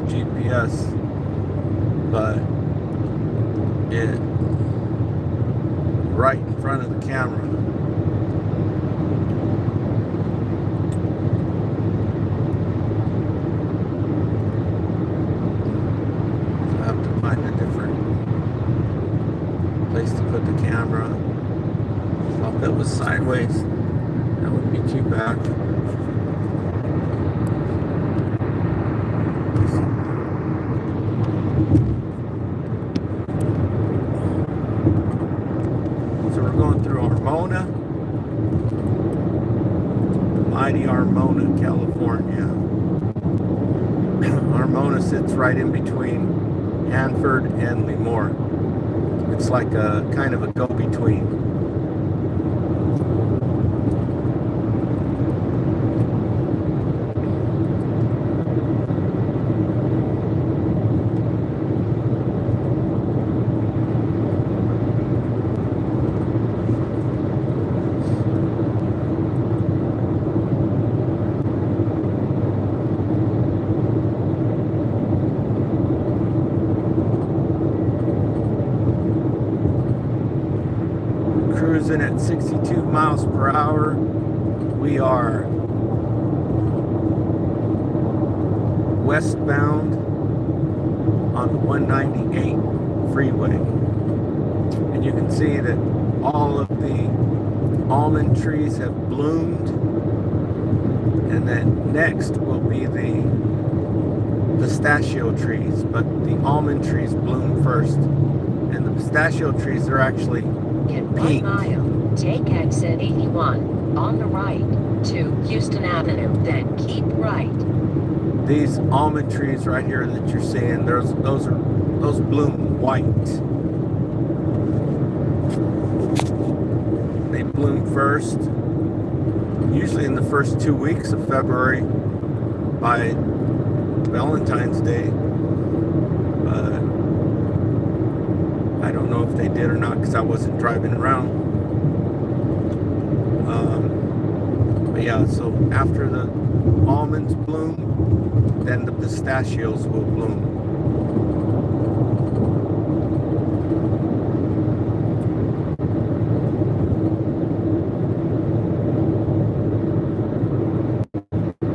GPS, but it right in front of the camera. So I have to find a different place to put the camera. So if it was sideways, that wouldn't be too bad. So we're going through Armona, mighty Armona, California. Armona sits right in between Hanford and Lemoore. It's like a kind of a go-between. Cruising at 62 miles per hour. We are westbound on the 198 freeway. And you can see that all of the almond trees have bloomed. And then next will be the pistachio trees. But the almond trees bloom first. And the pistachio trees are actually in 1 mile, take exit 81 on the right to Houston Avenue, then keep right. These almond trees right here that you're seeing, those bloom white. They bloom first, usually in the first 2 weeks of February by Valentine's Day. I don't know if they did or not because I wasn't driving around. But yeah, so after the almonds bloom, then the pistachios will bloom.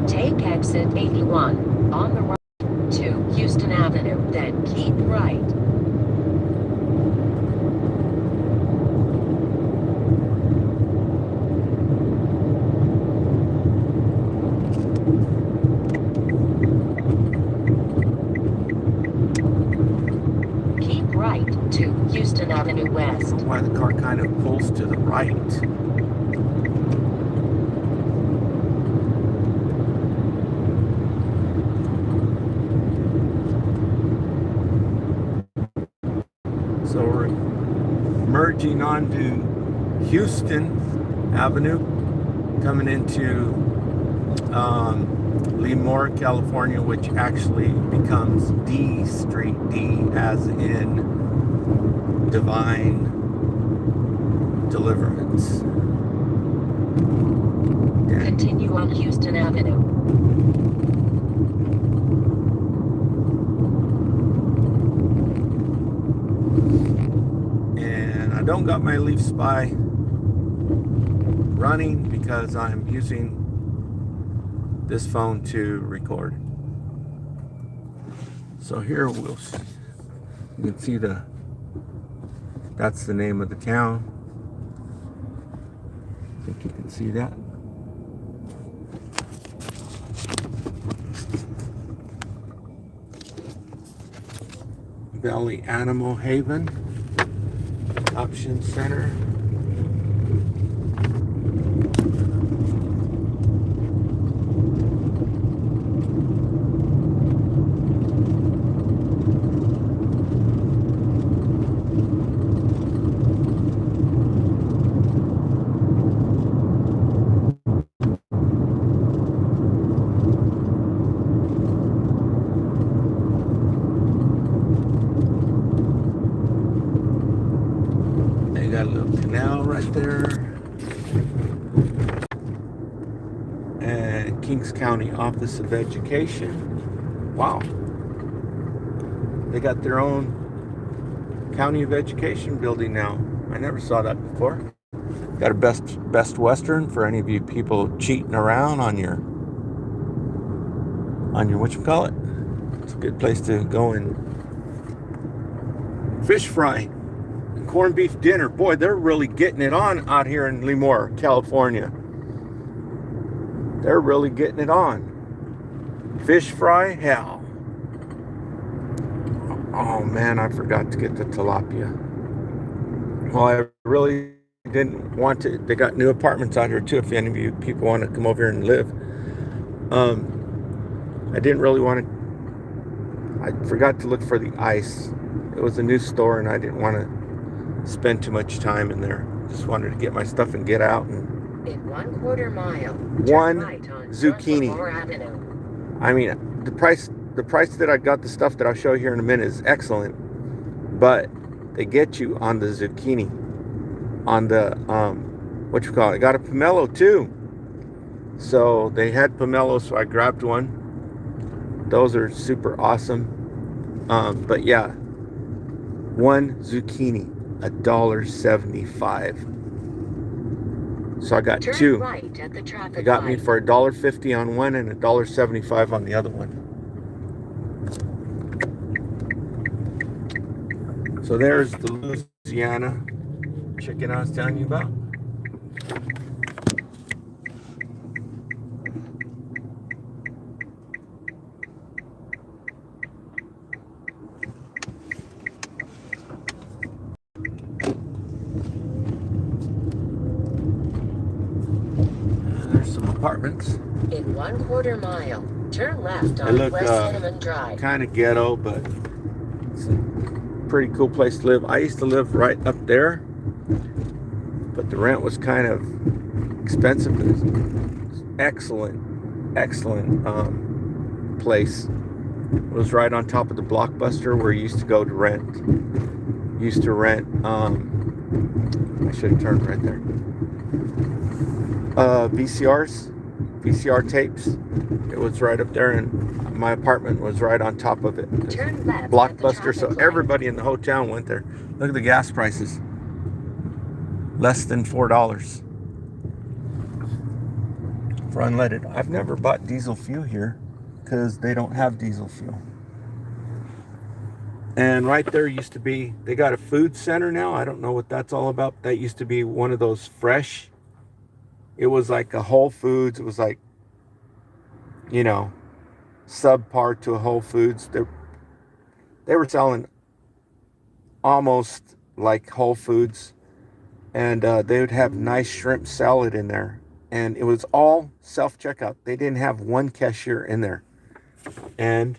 Take exit 81 on the right to Houston Avenue, then keep right. To Houston Avenue West. Why the car kind of pulls to the right. So we're merging onto Houston Avenue, coming into Lemoore, California, which actually becomes D Street, D as in Divine Deliverance. Yeah. Continue on Houston Avenue. And I don't got my Leaf Spy running because I'm using this phone to record. So here you can see that's the name of the town. I think you can see that. Valley Animal Haven Option Center. Got a little canal right there. And Kings County Office of Education. Wow. They got their own County of Education building now. I never saw that before. Got a Best Western for any of you people cheating around on your whatchamacallit. It's a good place to go and fish fry and corned beef dinner. Boy, they're really getting it on out here in Lemoore, California. They're really getting it on. Fish fry, hell. Oh man, I forgot to get the tilapia. Well, I really didn't want to. They got new apartments out here too, if any of you people want to come over here and live. I didn't really want to. I forgot to look for the ice. It was a new store and I didn't want to spend too much time in there. Just wanted to get my stuff and get out. And in 1/4 mile, one right on zucchini. I mean, the price that I got the stuff that I'll show you here in a minute is excellent, but they get you on the zucchini, on the what you call it. I got a pomelo too, so they had pomelo, so I grabbed one. Those are super awesome. But yeah, one zucchini, $1.75. So I got Turn two. Right at the traffic They got me light. for $1.50 on one and $1.75 on the other one. So there's the Louisiana chicken I was telling you about. There's some apartments. In 1/4 mile, turn left They on look West Cinnamon Drive. kind of ghetto, but it's a pretty cool place to live. I used to live right up there, but the rent was kind of expensive. It's excellent place. It was right on top of the Blockbuster where you used to go to rent. Used to rent. I should have turned right there. VCR tapes. It was right up there, and my apartment was right on top of it. Turn left at the Blockbuster, so traffic light. everybody in the whole town went there. Look at the gas prices. Less than $4 for unleaded. I've never bought diesel fuel here because they don't have diesel fuel. And right there used to be, they got a food center now. I don't know what that's all about. That used to be one of those fresh. It was like a Whole Foods. It was like, you know, subpar to a Whole Foods. They were selling almost like Whole Foods. And they would have nice shrimp salad in there. And it was all self-checkout. They didn't have one cashier in there. And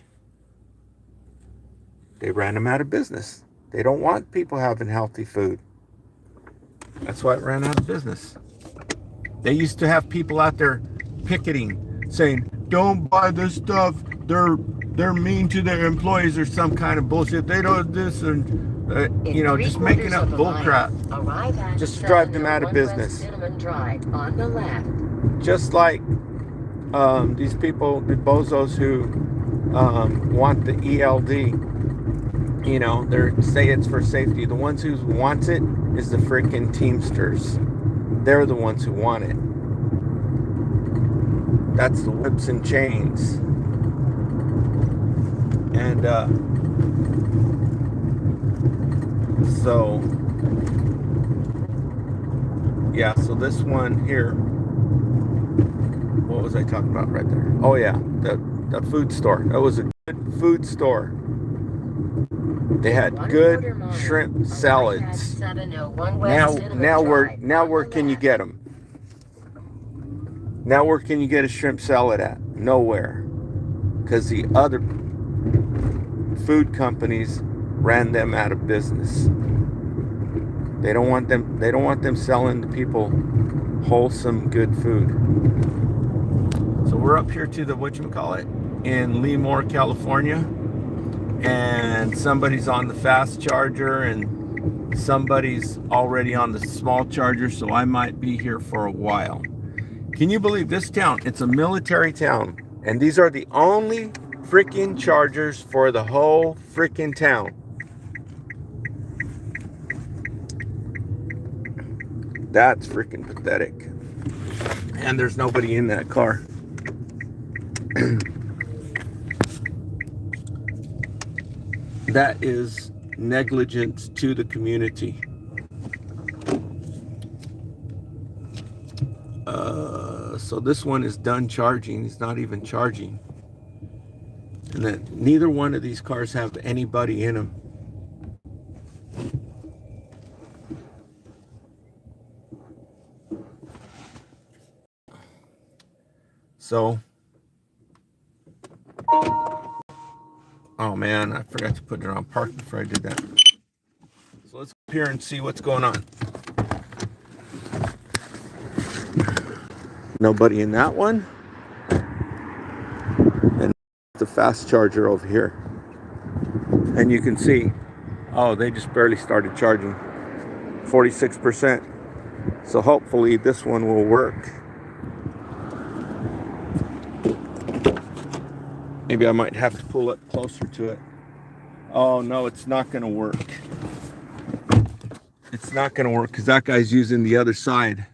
they ran them out of business. They don't want people having healthy food. That's why it ran out of business. They used to have people out there picketing, saying, "Don't buy this stuff. They're mean to their employees," or some kind of bullshit. They don't this and you know, just making up bull crap, just to drive them out of business. Cinnamon Drive on the left. Just like these people, the bozos who want the ELD. You know, they say it's for safety. The ones who wants it is the freaking Teamsters. They're the ones who want it. That's the whips and chains. And so yeah, so this one here, what was I talking about right there? Oh yeah, the food store. That was a good food store. They had good shrimp salads. Now where can you get them? Now where can you get a shrimp salad at? Nowhere, because the other food companies ran them out of business. They don't want them selling the people wholesome, good food. So we're up here to the whatchamacallit in Lemoore, California. And somebody's on the fast charger and somebody's already on the small charger, so I might be here for a while. Can you believe this town? It's a military town, and these are the only freaking chargers for the whole freaking town. That's freaking pathetic. And there's nobody in that car. That is negligence to the community. So this one is done charging. It's not even charging. And then neither one of these cars have anybody in them. So, oh man, I forgot to put it on park before I did that. So let's go here and see what's going on. Nobody in that one. And the fast charger over here. And you can see, oh, they just barely started charging. 46%. So hopefully this one will work. Maybe I might have to pull it closer to it. Oh no, it's not going to work. It's not going to work because that guy's using the other side.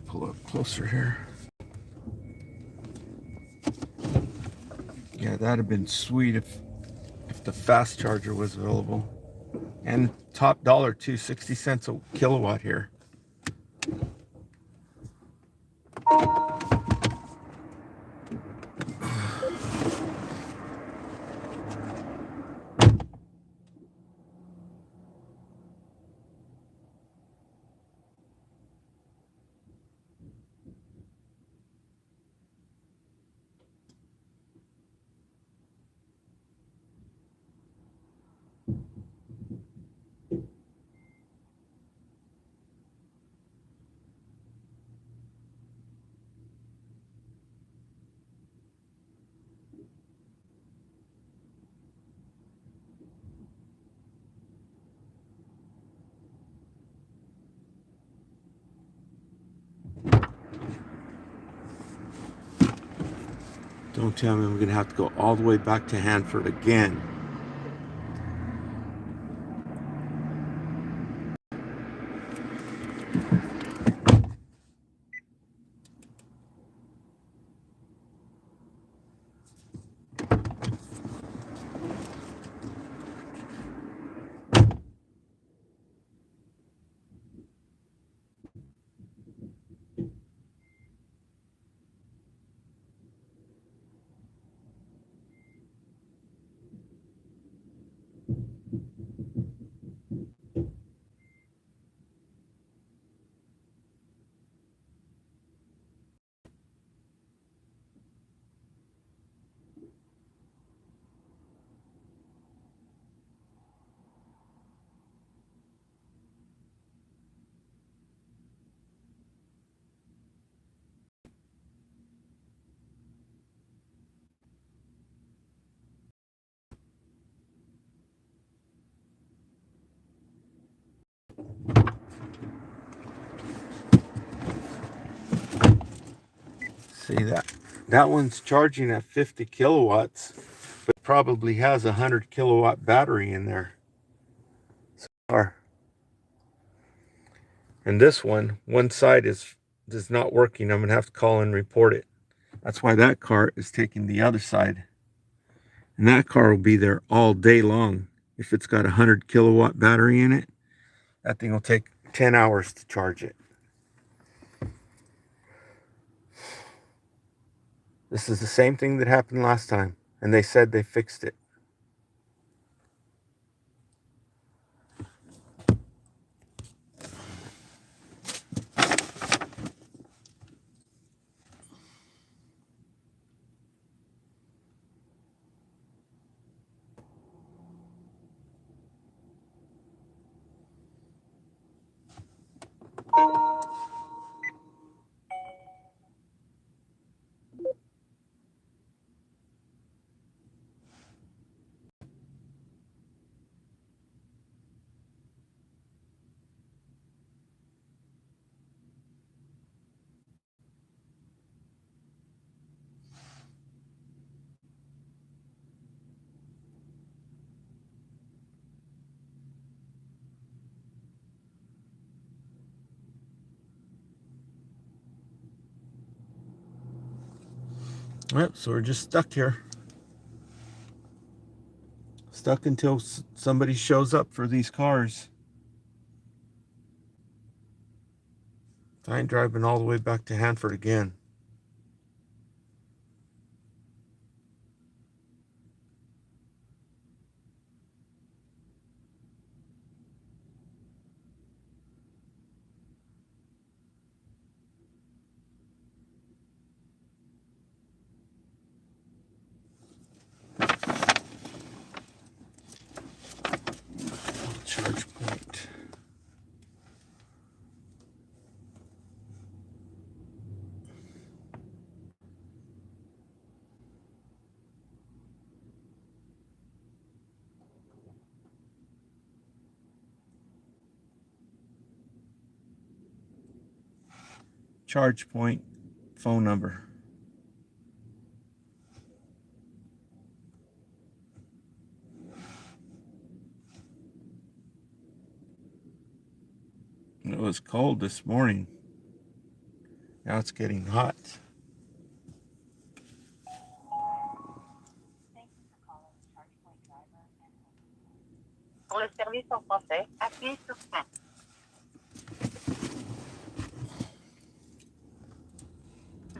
Pull up closer here. Yeah, that'd have been sweet if the fast charger was available. And top dollar too, 60 cents a kilowatt here. Don't tell me I'm going to have to go all the way back to Hanford again. See that one's charging at 50 kilowatts, but probably has a 100 kilowatt battery in there. And this one side is not working. I'm gonna have to call and report it. That's why that car is taking the other side. And that car will be there all day long. If it's got a 100 kilowatt battery in it, that thing will take 10 hours to charge it. This is the same thing that happened last time, and they said they fixed it. Yep, so we're just stuck here. Stuck until somebody shows up for these cars. I ain't driving all the way back to Hanford again. Charge point. Charge point phone number. It was cold this morning. Now it's getting hot. Pour le service en français, appuyez sur 1.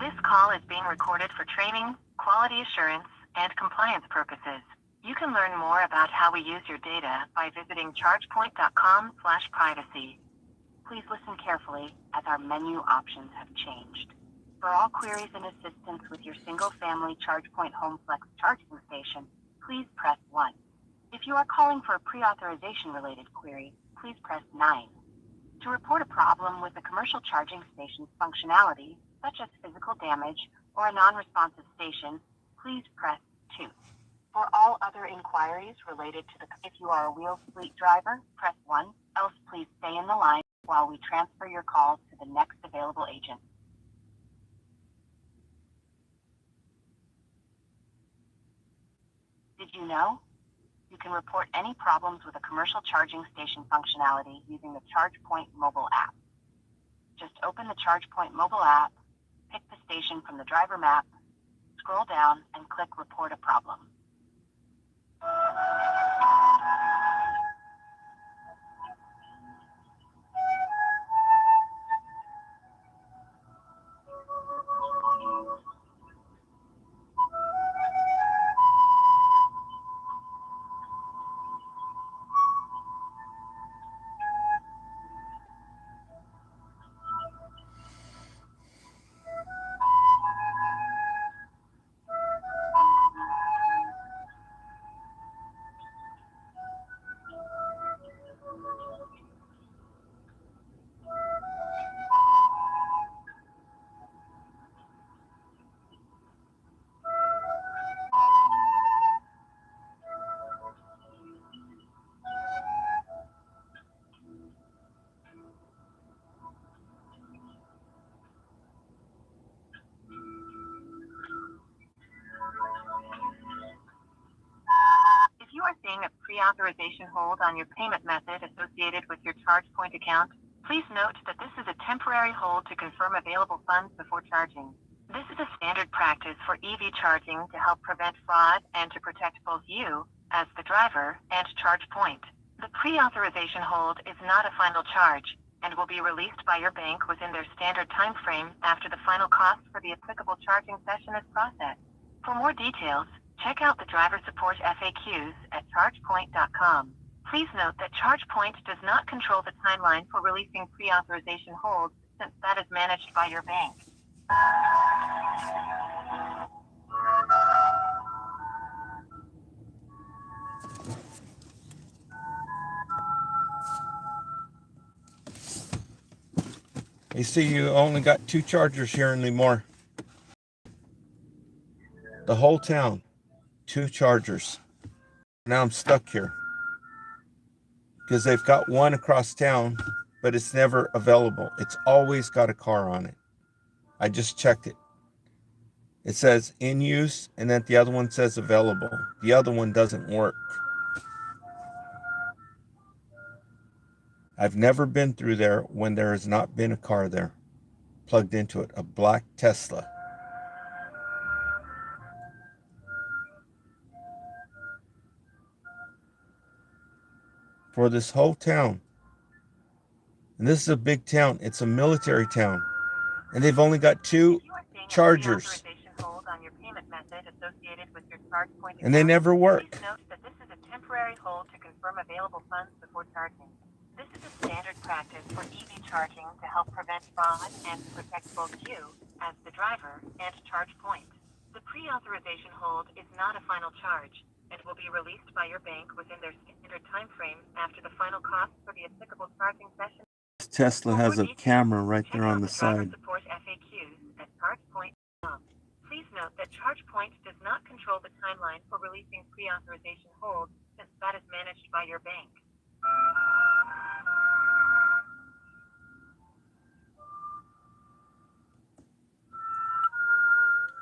This call is being recorded for training, quality assurance, and compliance purposes. You can learn more about how we use your data by visiting chargepoint.com/privacy. Please listen carefully as our menu options have changed. For all queries and assistance with your single-family ChargePoint HomeFlex charging station, please press 1. If you are calling for a pre-authorization related query, please press 9. To report a problem with the commercial charging station's functionality, such as physical damage or a non-responsive station, please press 2. For all other inquiries related to if you are a wheel fleet driver, press 1, else please stay in the line while we transfer your call to the next available agent. Did you know? You can report any problems with a commercial charging station functionality using the ChargePoint mobile app. Just open the ChargePoint mobile app, pick the station from the driver map, scroll down, and click Report a Problem. If you are seeing a pre-authorization hold on your payment method associated with your ChargePoint account, please note that this is a temporary hold to confirm available funds before charging. This is a standard practice for EV charging to help prevent fraud and to protect both you, as the driver, and ChargePoint. The pre-authorization hold is not a final charge and will be released by your bank within their standard time frame after the final cost for the applicable charging session is processed. For more details, check out the driver support FAQs at chargepoint.com. Please note that ChargePoint does not control the timeline for releasing pre-authorization holds, since that is managed by your bank. You see, you only got 2 chargers here anymore. The whole town, 2 chargers. Now I'm stuck here because they've got one across town, but it's never available. It's always got a car on it. I just checked it. It says in use, and then the other one says available. The other one doesn't work. I've never been through there when there has not been a car there plugged into it, a black Tesla. for this whole town. And this is a big town. It's a military town. And they've only got 2 chargers. Hold on your payment method associated with your charge point account, and they never work. Please note that this is a temporary hold to confirm available funds before charging. This is a standard practice for EV charging to help prevent fraud and to protect both you, as the driver, and charge point. The pre-authorization hold is not a final charge and will be released by your bank within their standard time frame after the final cost for the applicable charging session. Tesla has a camera right there on the side. Support FAQs at ChargePoint.com. Please note that ChargePoint does not control the timeline for releasing pre-authorization holds, since that is managed by your bank.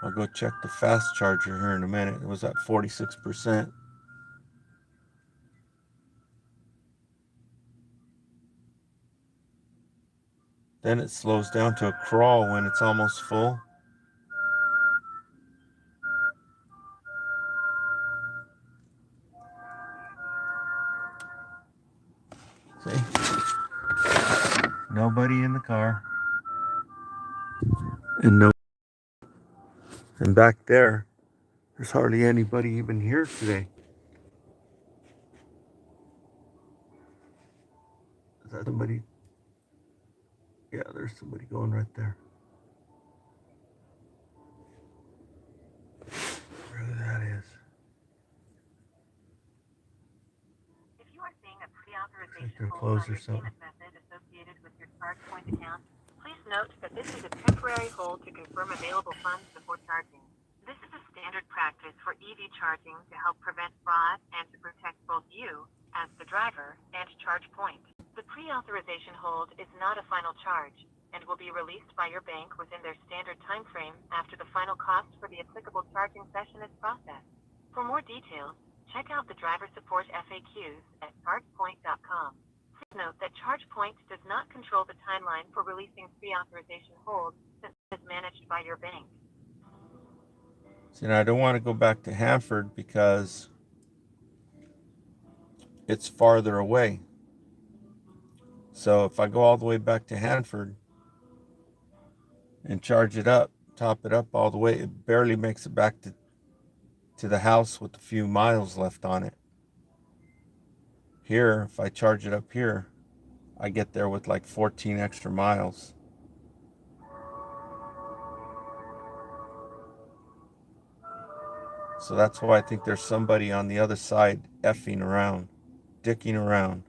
I'll go check the fast charger here in a minute. It was at 46%. Then it slows down to a crawl when it's almost full. See? Nobody in the car. And back there's hardly anybody even here today. Is that somebody? Yeah, there's somebody going right there. Where that is. If you are seeing a pre-authorization they're hold on closed or your something. payment method associated with your ChargePoint account, please note that this is a temporary hold to confirm available funds before charging. This is a standard practice for EV charging to help prevent fraud and to protect both you, as the driver, and ChargePoint. The pre-authorization hold is not a final charge and will be released by your bank within their standard time frame after the final cost for the applicable charging session is processed. For more details, check out the driver support FAQs at ChargePoint.com. Please note that ChargePoint does not control the timeline for releasing pre-authorization holds, since it is managed by your bank. See, now I don't want to go back to Hanford because it's farther away. So if I go all the way back to Hanford and charge it up, top it up all the way, it barely makes it back to the house with a few miles left on it. Here, if I charge it up here, I get there with like 14 extra miles. So that's why I think there's somebody on the other side effing around, dicking around.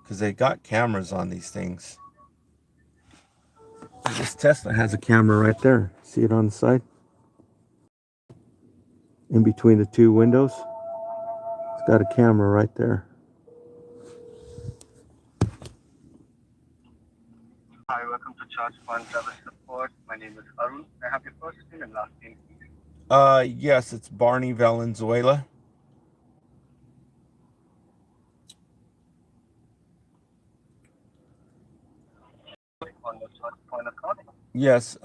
Because they got cameras on these things. This Tesla has a camera right there. See it on the side? In between the 2 windows. It's got a camera right there. Hi, welcome to ChargePoint Driver Support. My name is Arun. Can I have your first name and last name, please? Yes, it's Barney Valenzuela. On your ChargePoint account. Yes,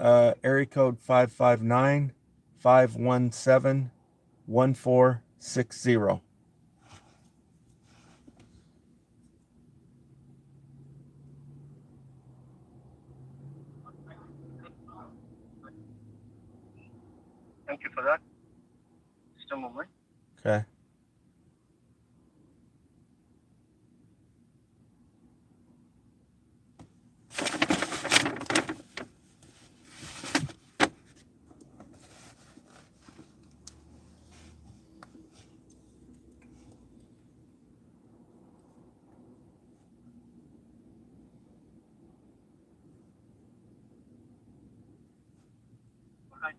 area code 559-517-1460. Thank you for that. Just a moment. Okay.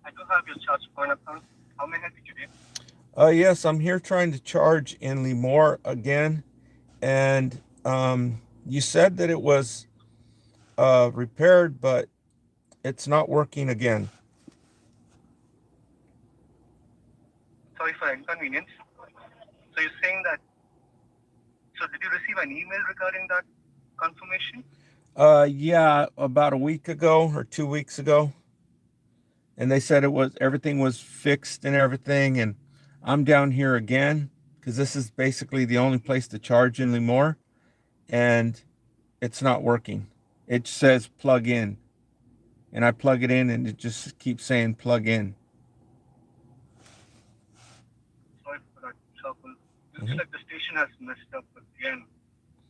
I do have your ChargePoint account. How may I help you today? Yes, I'm here trying to charge in Lemoore again. And you said that it was repaired, but it's not working again. Sorry for inconvenience. So you're saying that, so did you receive an email regarding that confirmation? Yeah, about a week ago or 2 weeks ago. And they said everything was fixed and everything. And I'm down here again because this is basically the only place to charge in Lemoore, and it's not working. It says plug in, and I plug it in, and it just keeps saying plug in. Sorry for that trouble. Looks like the station has messed up again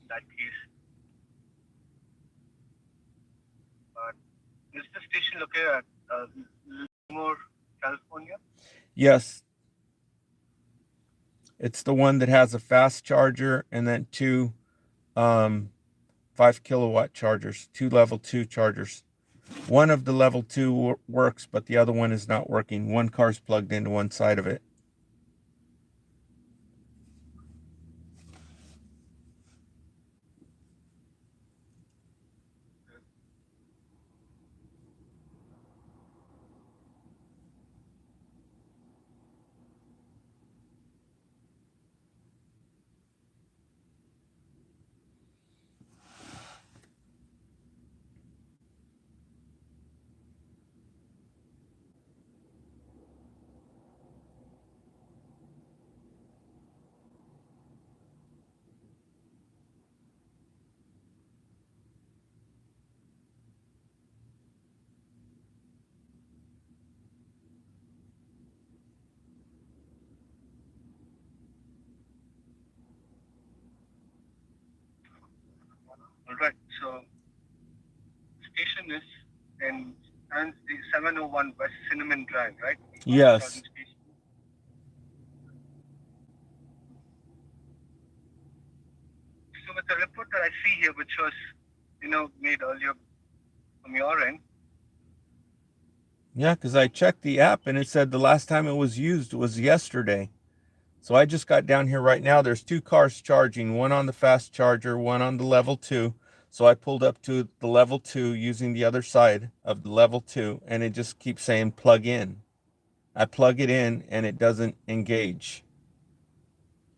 in that case. But is the station located at Lemoore, California? Yes, it's the one that has a fast charger and then two 5 kilowatt chargers, two level 2 chargers. One of the level 2 works, but the other one is not working. One car's plugged into one side of it. All right. So station is in 701 West Cinnamon Drive, right? Yes. Charging station. So with the report that I see here, which was made earlier from your end, Yeah, because I checked the app and it said the last time it was used was yesterday. So I just got down here right now. There's two cars charging, one on the fast charger, one on the level 2. So I pulled up to the level 2 using the other side of the level 2, and it just keeps saying plug in. I plug it in and it doesn't engage.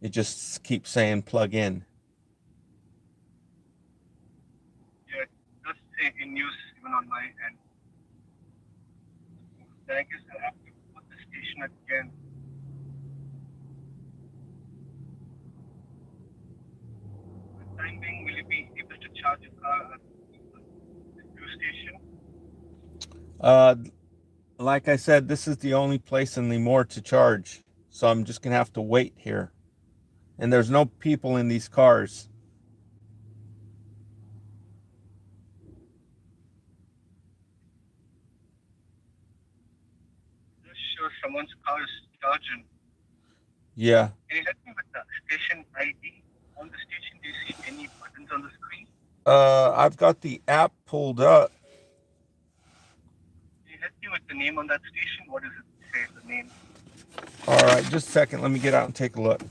It just keeps saying plug in. yeah, it does say in use even on my end. Then I guess I have to put the station again. For the time being, will you be able to charge a car at the new station? Like I said, this is the only place in Lemoore to charge. So I'm just going to have to wait here. And there's no people in these cars. Just sure someone's car is charging. Yeah. Can you help me with the station ID on the station? Do you see any buttons on the screen? I've got the app pulled up. Can you help me with the name on that station? What does it say, the name? All right, just a second. Let me get out and take a look.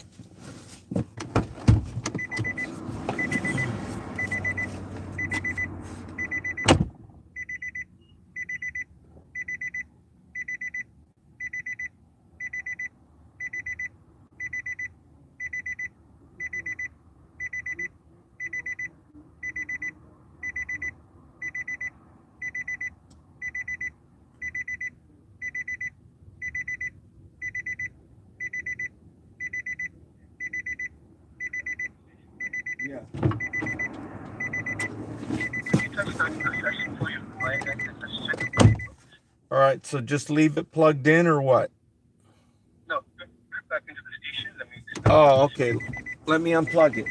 Yeah. Let me try starting the session for you. My end and let's check if it works. All right, so just leave it plugged in or what? No, put it back into the station. Let me start Oh, the session. okay. Let me unplug it.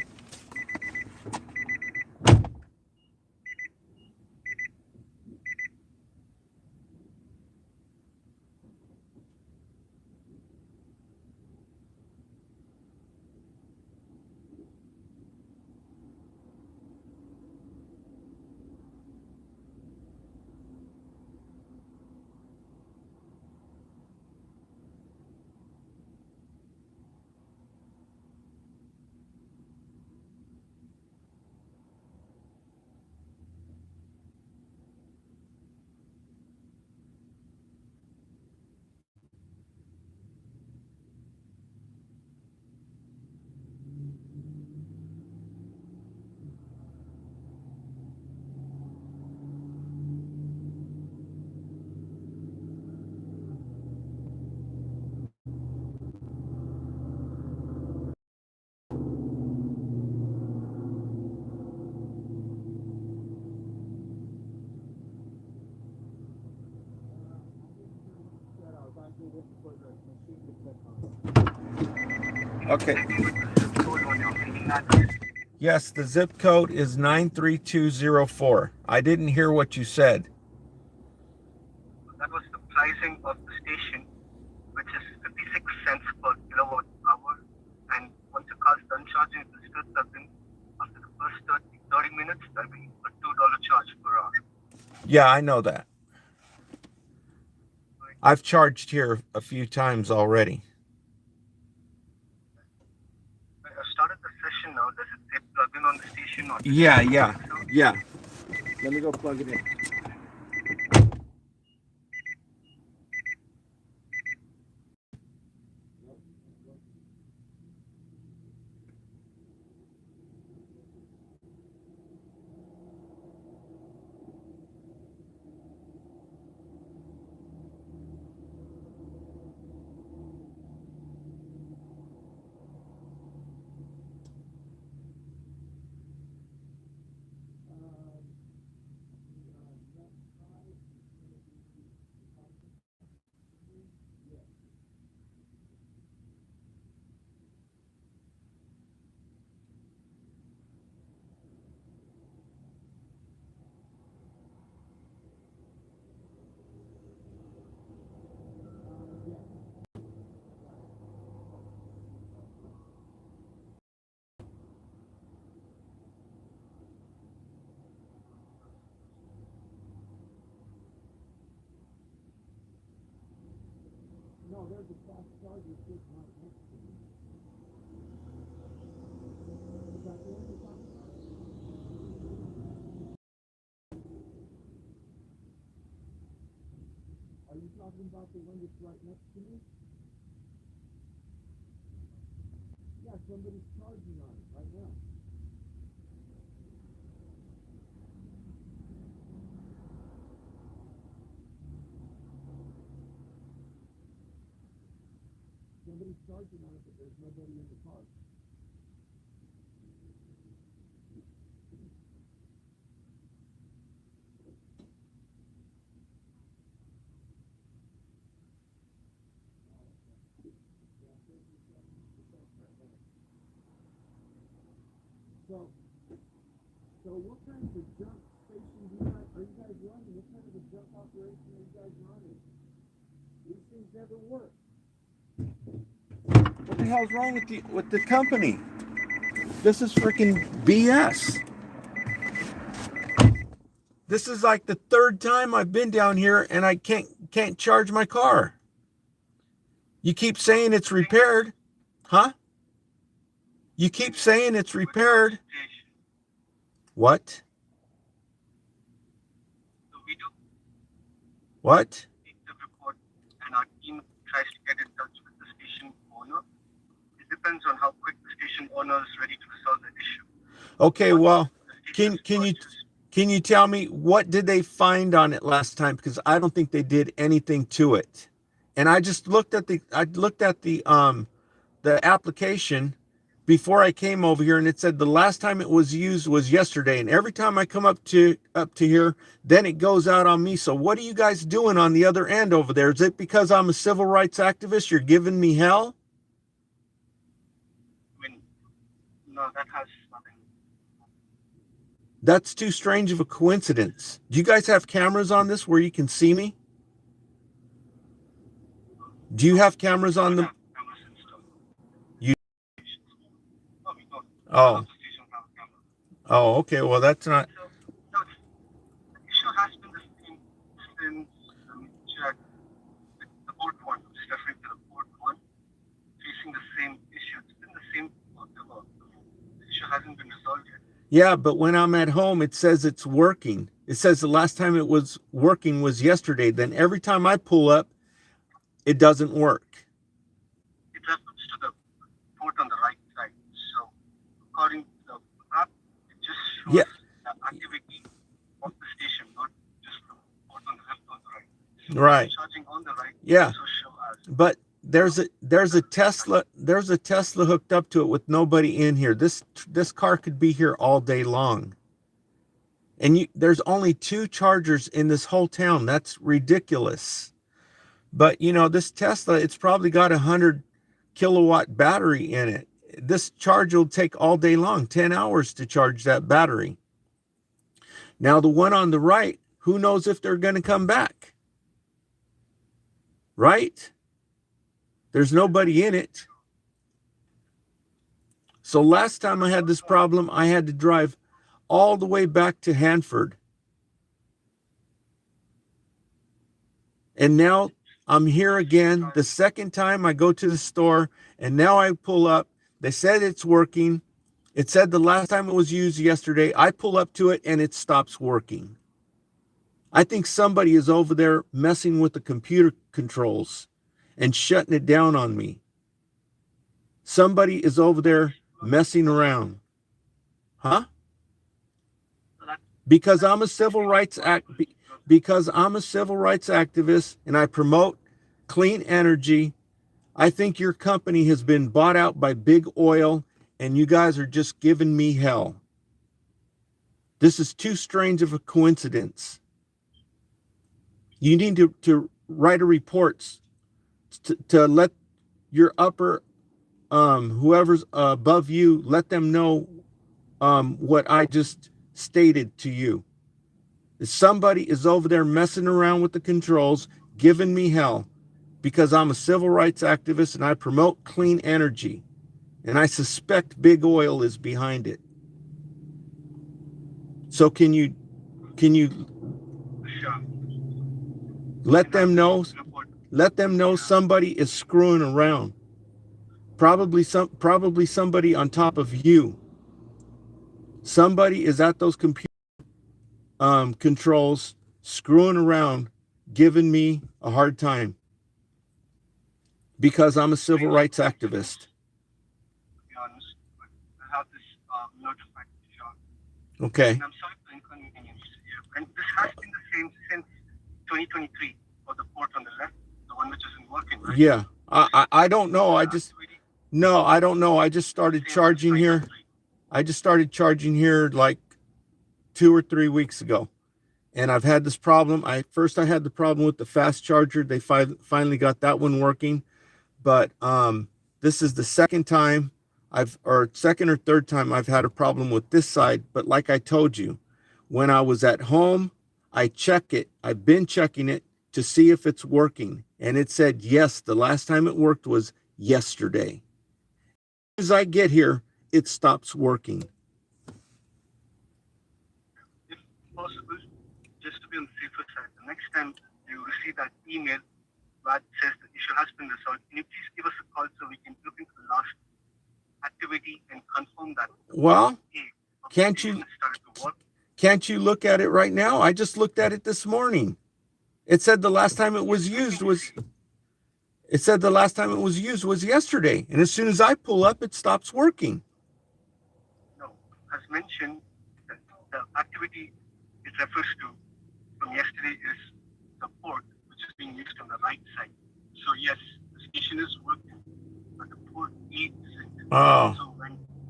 Okay. Code on your mailing address. Yes, the zip code is 93204. I didn't hear what you said. That was the pricing of the station, which is 56 cents per kilowatt hour. And once your car's done charging, it will still plug in. After the first 30 minutes, there'll be a $2 charge per hour. Yeah, I know that. I've charged here a few times already. I started the session now. Does it say plug in on the station? Or Yeah. Let me go plug it in. No, there's a fast charger sitting right next to me. Is that the one you're talking about? Are you talking about the one that's right next to me? Yeah, somebody's charging on it right now. Somebody's charging on it, but there's nobody in the car. So what kind of a jump station are you guys running? What kind of a jump operation are you guys running? These things never work. What the hell's wrong with the company? This is freaking BS. This is like the third time I've been down here and I can't charge my car. You keep saying it's repaired. Huh? You keep saying it's repaired. What? So we do What? take the report and our team tries to get in touch with the station owner. It depends on how quick the station owner is ready to resolve the issue. Okay, well, The station can you tell me what did they find on it last time? Because I don't think they did anything to it. And I just looked at the application before I came over here, and it said the last time it was used was yesterday. And every time I come up to here, then it goes out on me. So what are you guys doing on the other end over there? Is it because I'm a civil rights activist? You're giving me hell? I mean, no, that has nothing. That's too strange of a coincidence. Do you guys have cameras on this where you can see me? Do you have cameras on them? Cameras installed. You- No, we don't. Oh. All the stations have cameras. Oh, okay. Well, that's not. So, no, the issue has been the same since check the board one, which is referring to the board one, facing the same issue. It's been the same whatever. The issue hasn't been resolved yet. Yeah, but when I'm at home, it says it's working. It says the last time it was working was yesterday. Then every time I pull up, it doesn't work. It refers to the port on the right side. So, according to the app, it just shows Yeah. the activity of the station, not just the port on the left or the right. So Right. charging on the right Yeah. also show us. But there's a Tesla hooked up to it with nobody in here. This car could be here all day long. And there's only 2 chargers in this whole town. That's ridiculous. But you know, this Tesla, it's probably got 100 kilowatt battery in it. This charge will take all day long, 10 hours to charge that battery. Now, the one on the right, who knows if they're going to come back? Right? There's nobody in it. So last time I had this problem, I had to drive all the way back to Hanford. And now I'm here again. The second time I go to the store, and now I pull up. They said it's working. It said the last time it was used yesterday. I pull up to it and it stops working. I think somebody is over there messing with the computer controls and shutting it down on me. Somebody is over there messing around. Huh? Because I'm a civil rights activist and I promote clean energy. I think your company has been bought out by big oil and you guys are just giving me hell. This is too strange of a coincidence. You need to write a report to let your upper, whoever's above you, let them know what I just stated to you. Somebody is over there messing around with the controls, giving me hell because I'm a civil rights activist and I promote clean energy. And I suspect big oil is behind it. So can you let them know somebody is screwing around? Probably somebody on top of you. Somebody is at those computer controls screwing around, giving me a hard time because I'm a civil rights activist. Okay. And I'm sorry for inconvenience you. And this has been the same since 2023 for the port on the left, the one which isn't working, right? Yeah. I don't know. I don't know. I just started charging here. I just started charging here like 2 or 3 weeks ago. And I've had this problem. I had the problem with the fast charger. They finally got that one working. But this is the second or third time I've had a problem with this side. But like I told you, when I was at home, I check it. I've been checking it to see if it's working. And it said, yes, the last time it worked was yesterday. As I get here, it stops working. If possible, just to be on the safer side, the next time you receive that email that says the issue has been resolved, can you please give us a call so we can look into the last activity and confirm that? Well, can't you look at it right now? I just looked at it this morning. It said the last time it was used was yesterday. And as soon as I pull up, it stops working. No, as mentioned, the activity it refers to from yesterday is the port, which is being used on the right side. So yes, the station is working, but the port isn't. Oh. So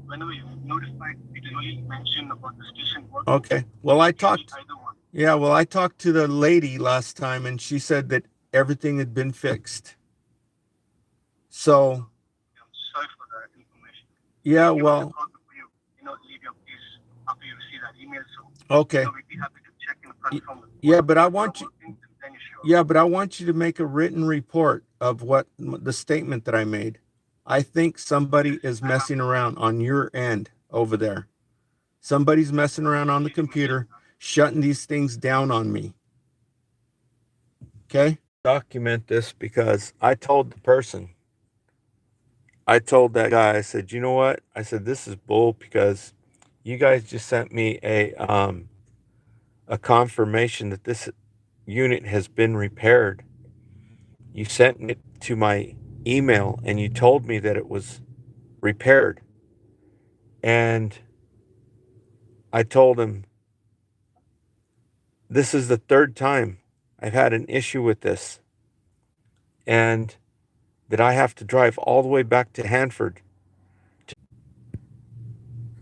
whenever you're notified, it will only mention about the station working. Okay. Well, I talked to the lady last time and she said that everything had been fixed. So I'm sorry for that information. Yeah, well, Leave your place after you receive that email. So okay. we'd be happy to check and confirm. Yeah, but I want you to make a written report of what the statement that I made. I think somebody is messing around on your end over there. Somebody's messing around on the computer, shutting these things down on me. Okay? Document this because I told that guy, I said, you know what? I said, this is bull because you guys just sent me a confirmation that this unit has been repaired. You sent it to my email and you told me that it was repaired. And I told him, this is the third time I've had an issue with this. And that I have to drive all the way back to Hanford.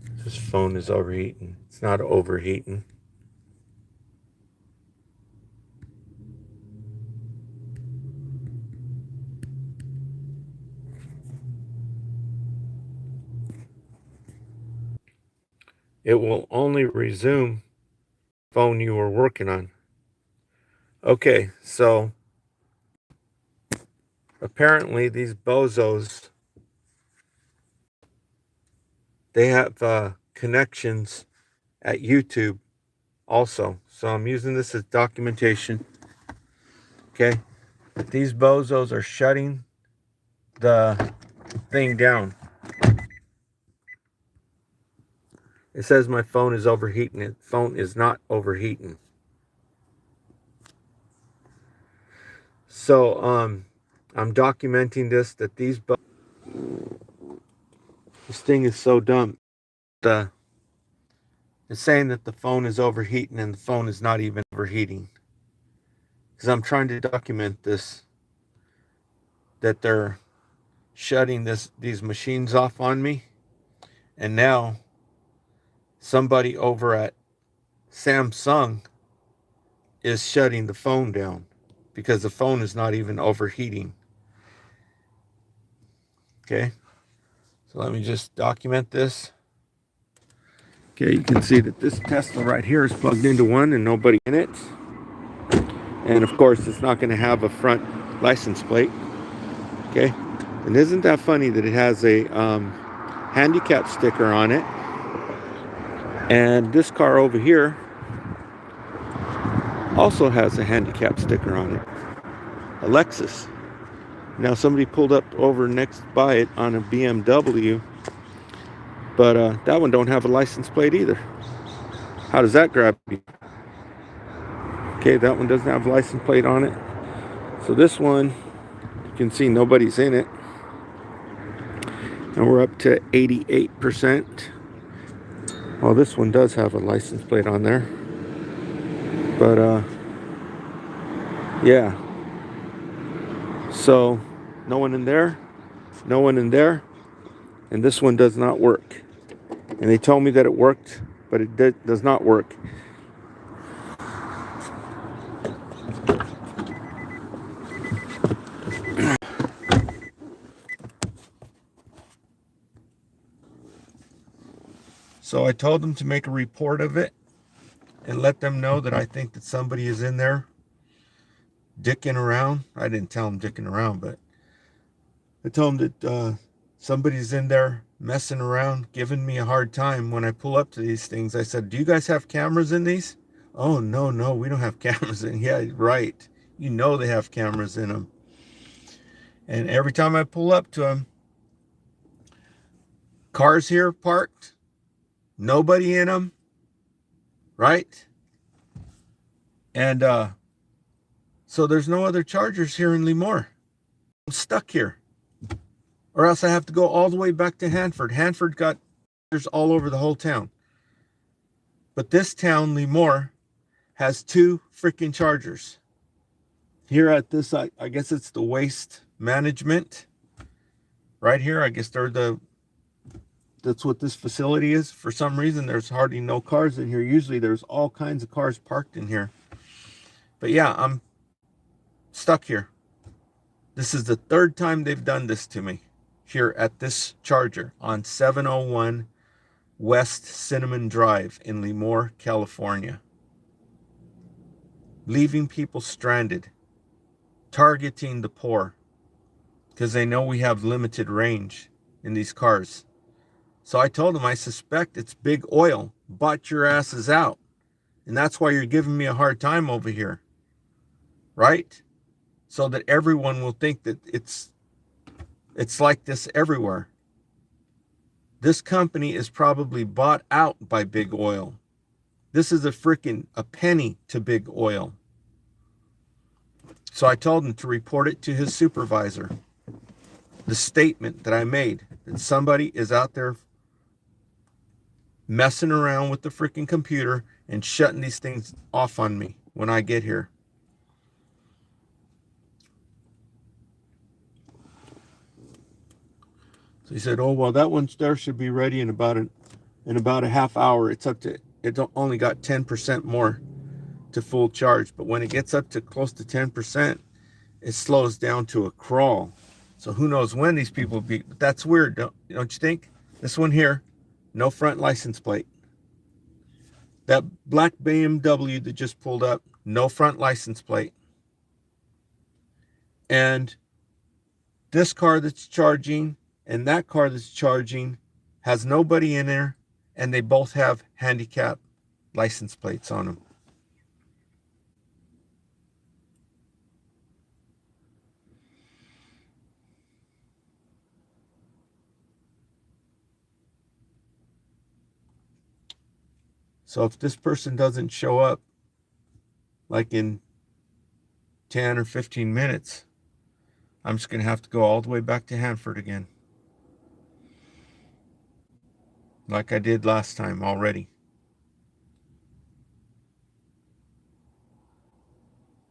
This phone is overheating. It's not overheating. it will only resume phone you were working on. Okay, so apparently these bozos, they have connections at YouTube also. So I'm using this as documentation. Okay, but these bozos are shutting the thing down. It says my phone is overheating. The phone is not overheating. So I'm documenting this, that this thing is so dumb. It's saying that the phone is overheating and the phone is not even overheating. Because I'm trying to document this, that they're shutting these machines off on me. And now somebody over at Samsung is shutting the phone down because the phone is not even overheating. Okay, so let me just document this. Okay, you can see that this Tesla right here is plugged into one and nobody in it. And of course, it's not going to have a front license plate. Okay, and isn't that funny that it has a handicap sticker on it? And this car over here also has a handicap sticker on it, a Lexus. Now somebody pulled up over next by it on a BMW, but that one don't have a license plate either. How does that grab you? Okay, that one doesn't have a license plate on it. So this one, you can see nobody's in it. And we're up to 88%. Well, this one does have a license plate on there. But yeah. So no one in there, no one in there, and this one does not work. And they told me that it worked, but it does not work. So I told them to make a report of it and let them know that I think that somebody is in there dicking around. I didn't tell them dicking around, but I told them that somebody's in there messing around, giving me a hard time when I pull up to these things. I said, do you guys have cameras in these? Oh, no, we don't have cameras in. Yeah, right. You know they have cameras in them. And every time I pull up to them, cars here parked, nobody in them, right? And so there's no other chargers here in Lemoore. I'm stuck here. Or else I have to go all the way back to Hanford. Hanford got chargers all over the whole town. But this town, Lemoore, has 2 freaking chargers. Here at this, I guess it's the waste management. Right here, I guess that's what this facility is. For some reason, there's hardly no cars in here. Usually there's all kinds of cars parked in here. But yeah, I'm stuck here. This is the 3rd time they've done this to me here at this charger on 701 West Cinnamon Drive in Lemoore, California. Leaving people stranded, targeting the poor because they know we have limited range in these cars. So I told them, I suspect it's big oil bought your asses out. And that's why you're giving me a hard time over here. Right? So that everyone will think that it's like this everywhere. This company is probably bought out by big oil. This is a penny to big oil. So I told him to report it to his supervisor. The statement that I made, that somebody is out there messing around with the freaking computer and shutting these things off on me when I get here. So he said, oh, well, that one there should be ready in about a half hour. It only got 10% more to full charge. But when it gets up to close to 10%, it slows down to a crawl. So who knows when these people will be. But that's weird, don't you think? This one here, no front license plate. That black BMW that just pulled up, no front license plate. And this car that's charging and that car that's charging has nobody in there, and they both have handicap license plates on them. So if this person doesn't show up like in 10 or 15 minutes, I'm just going to have to go all the way back to Hanford again. Like I did last time already.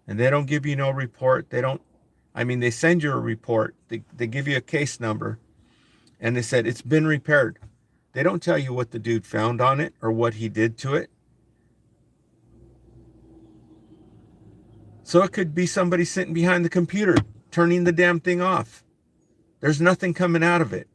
And they don't give you no report. They send you a report. They give you a case number. And they said, it's been repaired. They don't tell you what the dude found on it or what he did to it. So it could be somebody sitting behind the computer, turning the damn thing off. There's nothing coming out of it.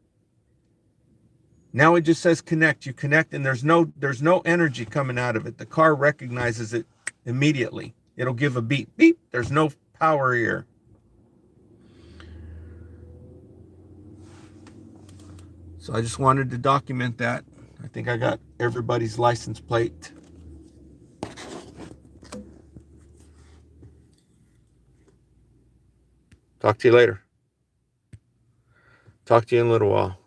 Now it just says connect. You connect, and there's no energy coming out of it. The car recognizes it immediately. It'll give a beep. Beep. There's no power here. So I just wanted to document that. I think I got everybody's license plate. Talk to you later. Talk to you in a little while.